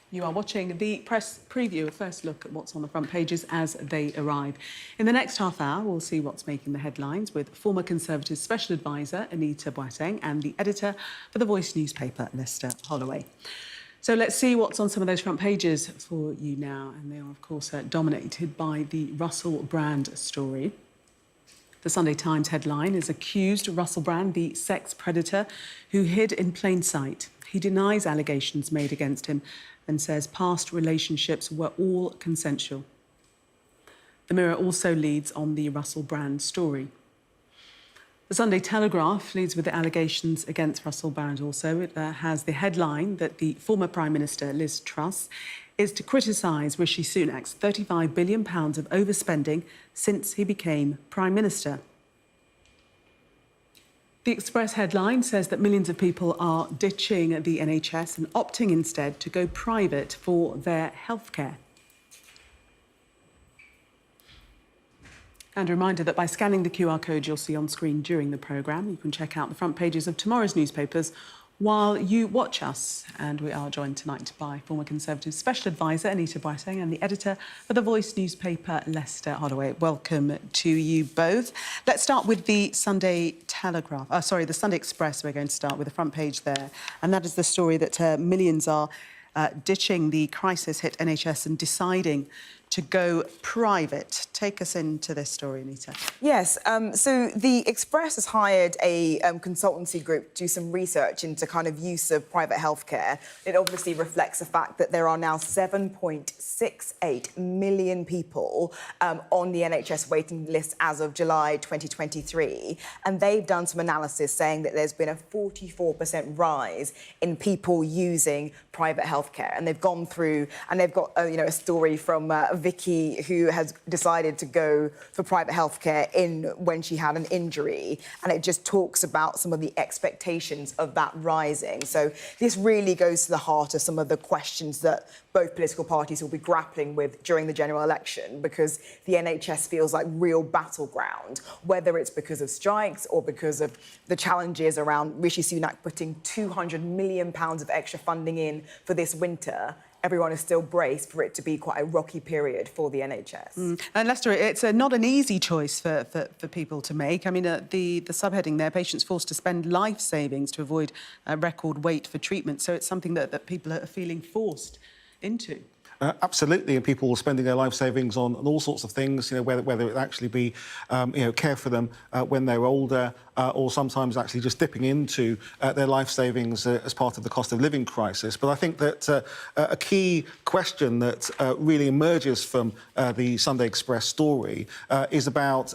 You are watching the press preview, a first look at what's on the front pages as they arrive. In the next half hour, we'll see what's making the headlines with former Conservative Special Advisor Anita Boateng and the editor for The Voice newspaper, Lester Holloway. So let's see what's on some of those front pages for you now. And they are, of course, dominated by the Russell Brand story. The Sunday Times headline is accused Russell Brand, the sex predator who hid in plain sight. He denies allegations made against him and says past relationships were all consensual. The Mirror also leads on the Russell Brand story. The Sunday Telegraph leads with the allegations against Russell Brand also. It has the headline that the former Prime Minister, Liz Truss, is to criticise Rishi Sunak's £35 billion of overspending since he became Prime Minister. The Express headline says that millions of people are ditching the NHS and opting instead to go private for their healthcare. And a reminder that by scanning the QR code you'll see on screen during the programme, you can check out the front pages of tomorrow's newspapers while you watch us. And we are joined tonight by former Conservative Special Advisor Anita Boateng and the editor for The Voice newspaper, Lester Holloway. Welcome to you both. Let's start with the Sunday Telegraph. The Sunday Express. We're going to start with the front page there. And that is the story that millions are ditching the crisis-hit NHS and deciding to go private. Take us into this story, Anita. Yes, so the Express has hired a consultancy group to do some research into kind of use of private healthcare. It obviously reflects the fact that there are now 7.68 million people on the NHS waiting list as of July 2023. And they've done some analysis saying that there's been a 44% rise in people using private healthcare. And they've gone through, and they've got a story from Vicky, who has decided to go for private healthcare when she had an injury, and it just talks about some of the expectations of that rising. So this really goes to the heart of some of the questions that both political parties will be grappling with during the general election, because the NHS feels like real battleground, whether it's because of strikes or because of the challenges around Rishi Sunak putting £200 million of extra funding in for this winter. Everyone is still braced for it to be quite a rocky period for the NHS. And Lester, it's not an easy choice for people to make. I mean, the subheading there, patients forced to spend life savings to avoid a record wait for treatment. So it's something that people are feeling forced into. Absolutely, and people are spending their life savings on all sorts of things, whether it actually be, care for them when they're older, or sometimes actually just dipping into their life savings as part of the cost of living crisis. But I think that a key question that really emerges from the Sunday Express story is about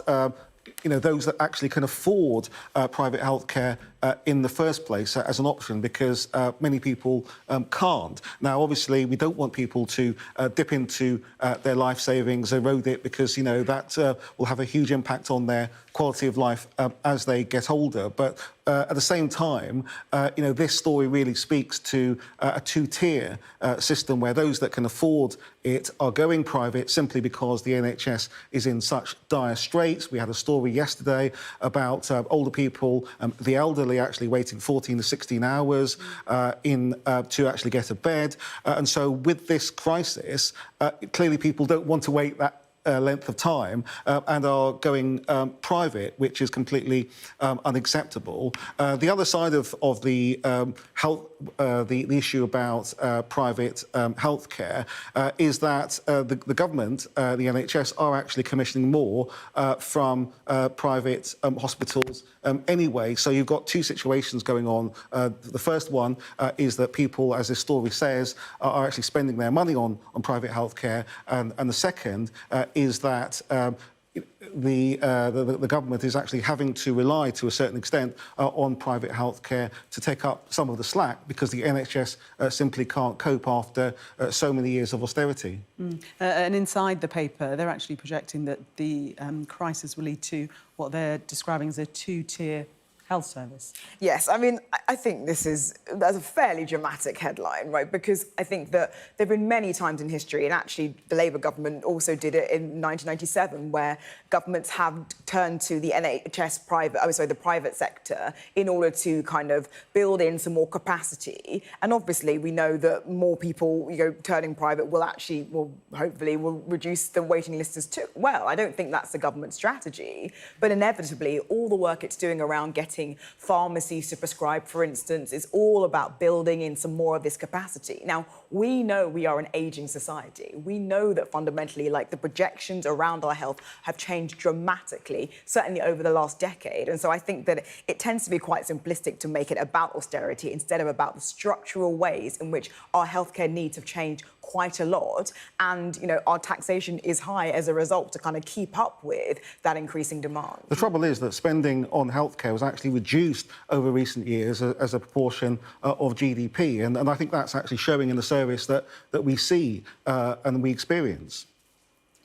those that actually can afford private healthcare in the first place as an option, because many people can't. Now, obviously, we don't want people to dip into their life savings, erode it, because, that will have a huge impact on their quality of life as they get older. But at the same time, this story really speaks to a two-tier system where those that can afford it are going private simply because the NHS is in such dire straits. We had a story yesterday about older people, the elderly, actually waiting 14 to 16 hours to actually get a bed. And so with this crisis, clearly people don't want to wait that length of time and are going private, which is completely unacceptable. The other side of the the issue about private healthcare is that the government, the NHS, are actually commissioning more from private hospitals anyway. So you've got two situations going on. The first one is that people, as this story says, are actually spending their money on private healthcare, and the second is that the government is actually having to rely, to a certain extent, on private healthcare to take up some of the slack, because the NHS simply can't cope after so many years of austerity. And inside the paper, they're actually projecting that the crisis will lead to what they're describing as a two-tier health service. Yes, I mean, I think that's a fairly dramatic headline, right? Because I think that there have been many times in history, and actually the Labour government also did it in 1997, where governments have turned to the the private sector in order to kind of build in some more capacity. And obviously, we know that more people, turning private will hopefully reduce the waiting lists as well. I don't think that's the government strategy, but inevitably, all the work it's doing around getting pharmacies to prescribe, for instance, is all about building in some more of this capacity. Now, we know we are an ageing society. We know that fundamentally, the projections around our health have changed dramatically, certainly over the last decade. And so I think that it tends to be quite simplistic to make it about austerity instead of about the structural ways in which our healthcare needs have changed quite a lot. And, our taxation is high as a result to kind of keep up with that increasing demand. The trouble is that spending on healthcare was actually reduced over recent years as a proportion of GDP. And I think that's actually showing in the service that we see and we experience.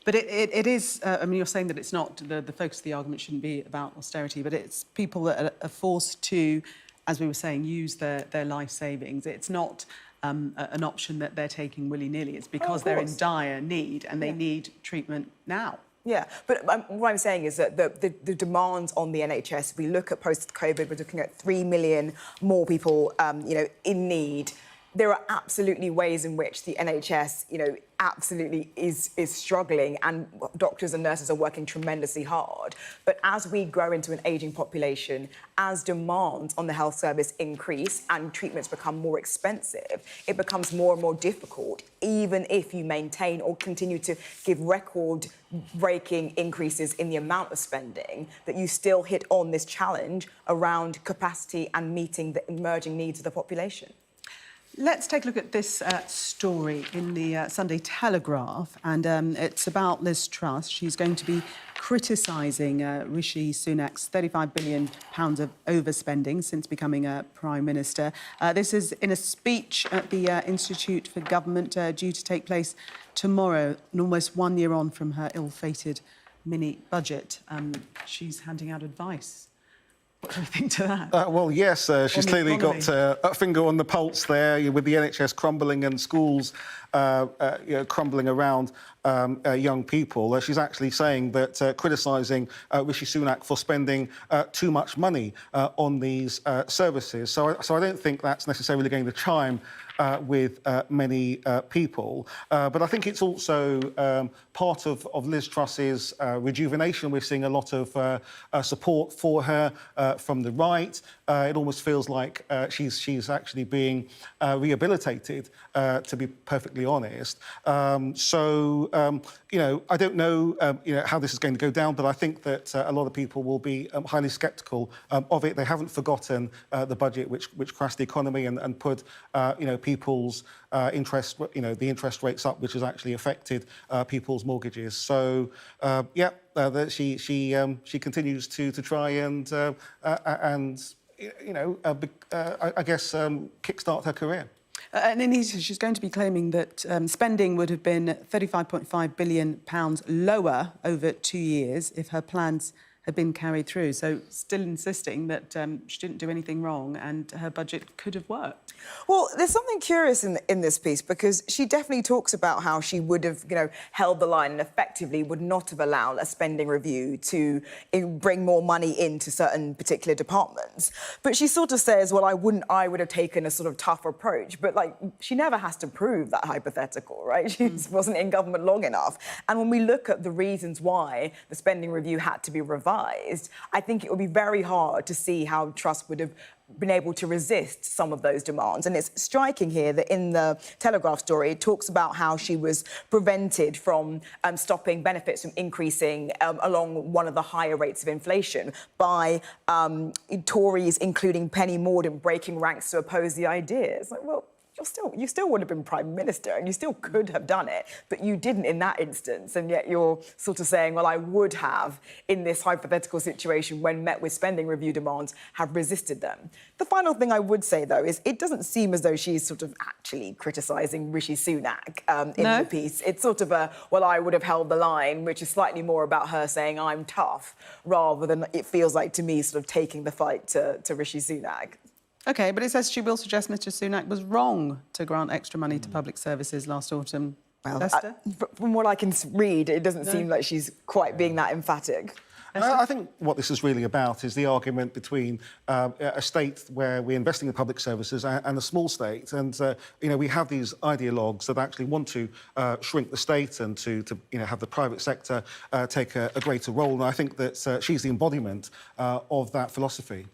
But it is, I mean, you're saying that it's not, the focus of the argument shouldn't be about austerity, but it's people that are forced to, as we were saying, use their life savings. It's not an option that they're taking willy-nilly. It's because they're in dire need and they need treatment now. Yeah, but what I'm saying is that the demands on the NHS, if we look at post-COVID, we're looking at 3 million more people, in need. There are absolutely ways in which the NHS, absolutely is struggling, and doctors and nurses are working tremendously hard. But as we grow into an ageing population, as demands on the health service increase and treatments become more expensive, it becomes more and more difficult, even if you maintain or continue to give record-breaking increases in the amount of spending, that you still hit on this challenge around capacity and meeting the emerging needs of the population. Let's take a look at this story in the Sunday Telegraph, and it's about Liz Truss. She's going to be criticising Rishi Sunak's £35 billion of overspending since becoming Prime Minister. This is in a speech at the Institute for Government due to take place tomorrow, and almost 1 year on from her ill-fated mini-budget. She's handing out advice. What do you think to that? Well, yes, she's clearly got a finger on the pulse there with the NHS crumbling and schools crumbling around young people. She's actually saying that criticising Rishi Sunak for spending too much money on these services. So I don't think that's necessarily going to chime with many people. But I think it's also part of Liz Truss's rejuvenation. We're seeing a lot of support for her from the right. It almost feels like she's actually being rehabilitated, to be perfectly honest. I don't know, how this is going to go down, but I think that a lot of people will be highly sceptical of it. They haven't forgotten the budget which crashed the economy and put, people's interest, the interest rates up, which has actually affected people's mortgages. So, she continues to try and I guess kickstart her career. And Anita, she's going to be claiming that spending would have been £35.5 billion lower over 2 years if her plans had been carried through. So still insisting that she didn't do anything wrong and her budget could have worked. Well, there's something curious in this piece, because she definitely talks about how she would have, held the line and effectively would not have allowed a spending review to bring more money into certain particular departments. But she sort of says, well, I would have taken a sort of tough approach. But, she never has to prove that hypothetical, right? She wasn't in government long enough. And when we look at the reasons why the spending review had to be revised, I think it would be very hard to see how Truss would have been able to resist some of those demands. And it's striking here that in the Telegraph story, it talks about how she was prevented from stopping benefits from increasing along one of the higher rates of inflation by Tories, including Penny Mordaunt, breaking ranks to oppose the idea. It's like, well, you still would have been Prime Minister and you still could have done it, but you didn't in that instance. And yet you're sort of saying, well, I would have, in this hypothetical situation, when met with spending review demands, have resisted them. The final thing I would say, though, is it doesn't seem as though she's sort of actually criticising Rishi Sunak in the piece. It's sort of a, well, I would have held the line, which is slightly more about her saying I'm tough, rather than it feels like to me sort of taking the fight to Rishi Sunak. OK, but it says she will suggest Mr Sunak was wrong to grant extra money to public services last autumn. Well, Lester? From what I can read, it doesn't seem like she's quite being that emphatic. I think what this is really about is the argument between a state where we're investing in public services and a small state. And, you know, we have these ideologues that actually want to shrink the state and to you know, have the private sector take a greater role. And I think that she's the embodiment of that philosophy.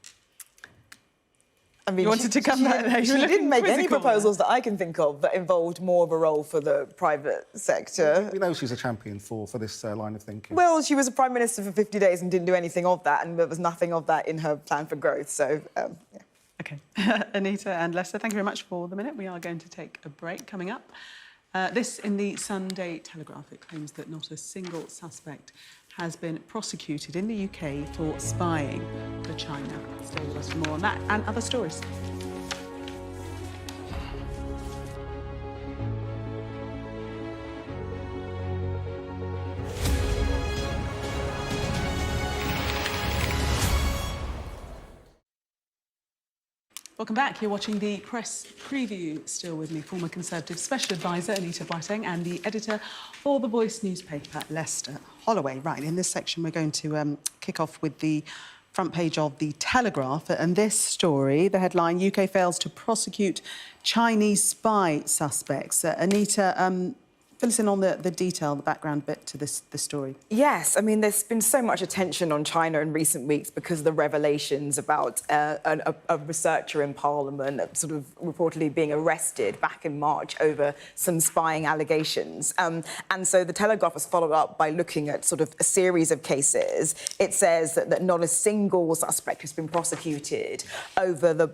I mean, you wanted to come back there. She didn't make any proposals that I can think of that involved more of a role for the private sector. We know she's a champion for this line of thinking. Well, she was a Prime Minister for 50 days and didn't do anything of that, and there was nothing of that in her plan for growth, so, yeah. OK. Anita and Lester, thank you very much for the minute. We are going to take a break coming up. This in the Sunday Telegraph. It claims that not a single suspect has been prosecuted in the UK for spying for China. Stay with us for more on that and other stories. Welcome back. You're watching the press preview. Still with me, former Conservative Special Advisor Anita Boateng and the editor for The Voice newspaper, Lester Holloway. Right, in this section, we're going to kick off with the front page of The Telegraph. And this story, the headline, UK fails to prosecute Chinese spy suspects. Anita, fill us in on the detail, the background bit to this story. Yes, I mean, there's been so much attention on China in recent weeks because of the revelations about a researcher in Parliament sort of reportedly being arrested back in March over some spying allegations. And so the Telegraph has followed up by looking at sort of a series of cases. It says that not a single suspect has been prosecuted over the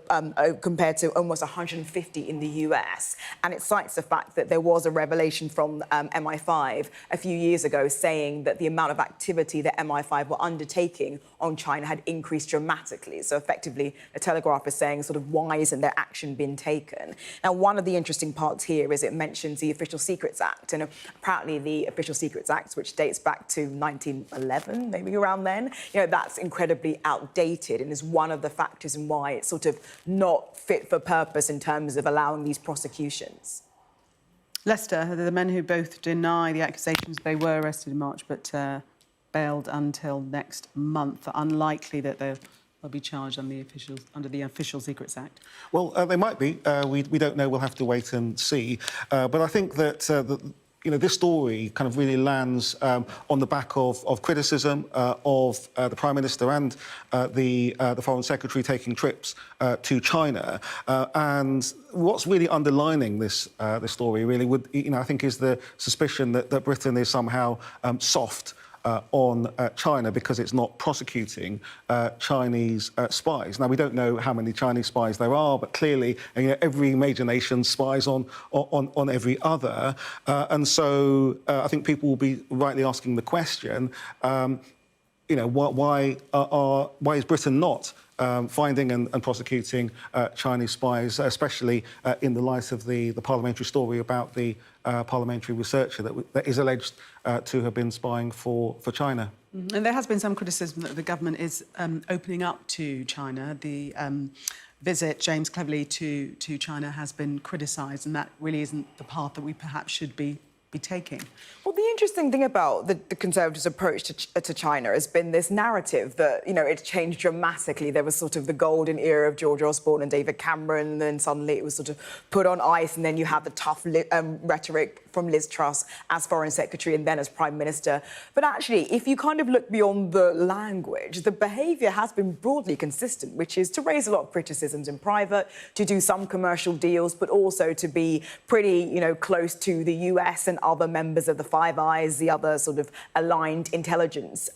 compared to almost 150 in the US. And it cites the fact that there was a revelation from MI5 a few years ago saying that the amount of activity that MI5 were undertaking on China had increased dramatically. So effectively, the Telegraph is saying sort of why isn't there action being taken? Now, one of the interesting parts here is it mentions the Official Secrets Act. And apparently the Official Secrets Act, which dates back to 1911, maybe around then, you know, that's incredibly outdated and is one of the factors in why it's sort of not fit for purpose in terms of allowing these prosecutions. Lester, the men who both deny the accusations, they were arrested in March but bailed until next month. Unlikely that they'll be charged under the Official Secrets Act. Well, they might be. We don't know. We'll have to wait and see. But I think that you know, this story kind of really lands on the back of criticism of the Prime Minister and the Foreign Secretary taking trips to China. And what's really underlining this story really would, you know, I think is the suspicion that Britain is somehow soft on China because it's not prosecuting Chinese spies. Now, we don't know how many Chinese spies there are, but clearly, you know, every major nation spies on every other. And so I think people will be rightly asking the question, you know, why is Britain not finding and prosecuting Chinese spies, especially in the light of the parliamentary story about the parliamentary researcher that is alleged to have been spying for China. Mm-hmm. And there has been some criticism that the government is opening up to China. The visit, James Cleverly, to China has been criticised, and that really isn't the path that we perhaps should be taking. Well, the interesting thing about the Conservatives' approach to China has been this narrative that, you know, it's changed dramatically. There was sort of the golden era of George Osborne and David Cameron, and then suddenly it was sort of put on ice, and then you had the tough rhetoric from Liz Truss as Foreign Secretary and then as Prime Minister. But actually, if you kind of look beyond the language, the behaviour has been broadly consistent, which is to raise a lot of criticisms in private, to do some commercial deals, but also to be pretty, you know, close to the US and other members of the Five Eyes, the other sort of aligned intelligence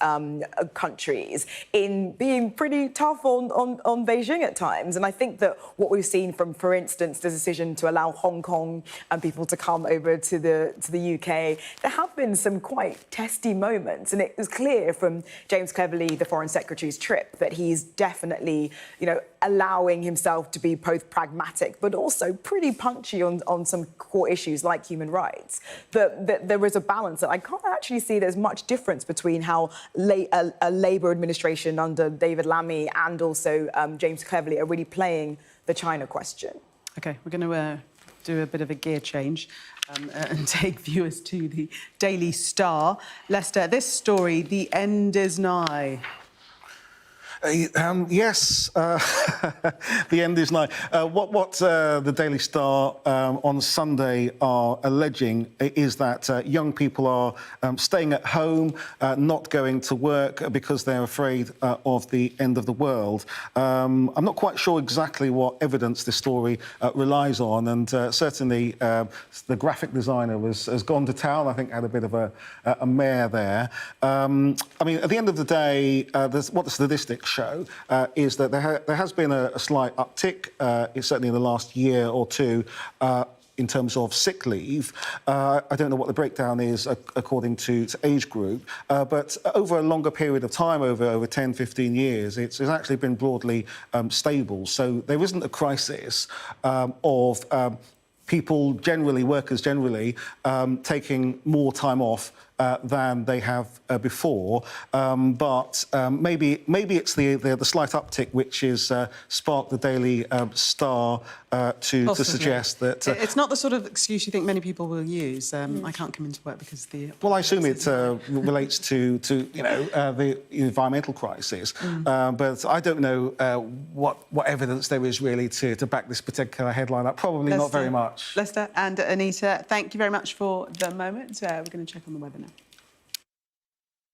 countries, in being pretty tough on Beijing at times. And I think that what we've seen from, for instance, the decision to allow Hong Kong and people to come over to the UK, there have been some quite testy moments. And it was clear from James Cleverly, the Foreign Secretary's trip, that he's definitely, you know, allowing himself to be both pragmatic but also pretty punchy on some core issues like human rights. That there is a balance that I can't actually see there's much difference between how a Labour administration under David Lammy and also James Cleverly are really playing the China question. OK, we're going to do a bit of a gear change and take viewers to the Daily Star. Lester, this story, the end is nigh. Yes, the end is nigh. What the Daily Star on Sunday are alleging is that young people are staying at home, not going to work because they're afraid of the end of the world. I'm not quite sure exactly what evidence this story relies on, and certainly the graphic designer has gone to town. I think had a bit of a mare there. I mean, at the end of the day, what the statistics show is that there has been a slight uptick, certainly in the last year or two, in terms of sick leave. I don't know what the breakdown is according to age group, but over a longer period of time, over 10, 15 years, it's actually been broadly stable. So there isn't a crisis of people generally, workers generally, taking more time off than they have before, but maybe it's the slight uptick which is sparked the Daily Star to suggest that it's not the sort of excuse you think many people will use. I can't come into work because the well, I assume it relates to you know the environmental crisis, but I don't know what evidence there is really to back this particular headline up. Probably not very much. Lester and Anita, thank you very much for the moment. We're going to check on the weather now.